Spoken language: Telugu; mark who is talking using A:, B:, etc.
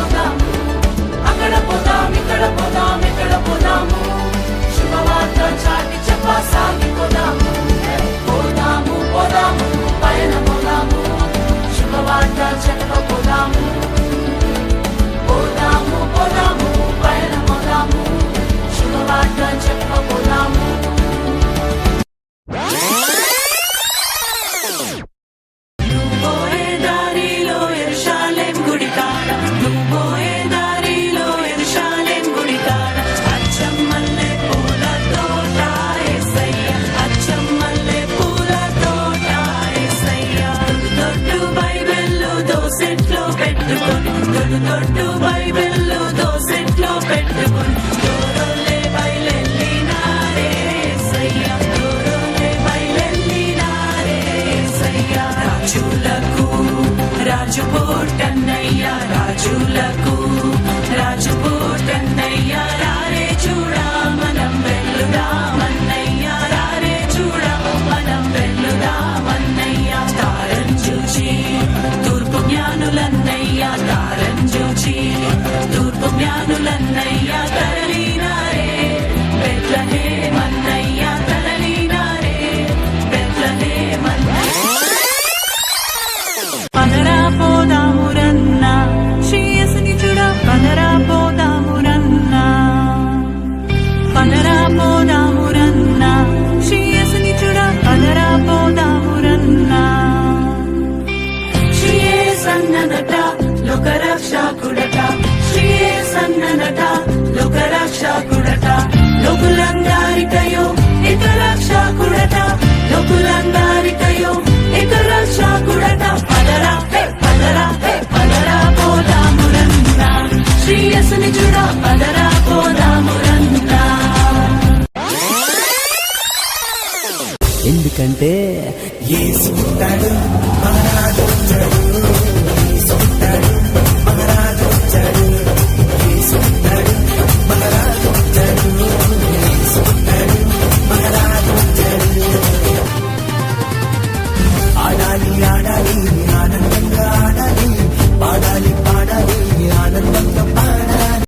A: పోదాము, అక్కడ పోదాం, ఇక్కడ పోదాం, ఎక్కడ పోదాము, శుభవార్త చాటి చెప్పసాగిపోదాము. పోదాము పోదాము పయనమోదాము, శుభవార్త చెప్పపోదాము. పోదాము పోదాము పయనమోదాము, శుభవార్త చెప్పపోదాము. నువ్వోయే దారిలో యెరూషలేం గుడి కాడ, నువ్వోయే దారిలో యెరూషలేం గుడి కాడ, అచ్చం మల్లె పూల తోట యేసయ్య, అచ్చం మల్లె పూల తోట యేసయ్య. దొడ్డు బైబిల్ దోసెట్లో పెట్టుకొని, దొడ్డు బైబిల్ దోసెట్లో పెట్టుకొని, దూరంలే బయలెళ్ళినారే యేసయ్య, దూరంలే బయలెళ్ళినారే యేసయ్య. రాజులకు రాజు పుట్టన్నయ్య, రాజులకు రాజు పుట్టన్నయ్య, రారే చూడా మనం వెళ్లుదామన్నయ్య, రారే చూడా మనం వెళ్లుదామన్నయ్య. తారం చూచి తూర్పు జ్ఞానులన్నయ్య, తారం చూచి తూర్పు జ్ఞానులన్నయ్య, తరలినారే బెత్లెహేమన్నయ్య, తరలినారే బెత్లెహేమన్నయ్య. పదరా పోదామురన్న శ్రేయస్సుని చూడ, పదరా పోదామురన్న, పదరా పోదామురన్న శ్రేయస్సుని చూడ, పదరా పోదామురన్న. శ్రీయేసన్ననట లోకరక్షకుడట, శ్రీయేసన్ననట లోకరక్షకుడట, లోకులందరికయో ఏక రక్షకుడట, లోకులందరికయో ఏక రక్షకుడట. పదరా పదరా పదరా పోదామురన్న, శ్రీయస్సుని చూడ, పదరా పోదామురన్న.
B: ఎందుకంటే
C: యేసు పుట్టాడు, మహారాజు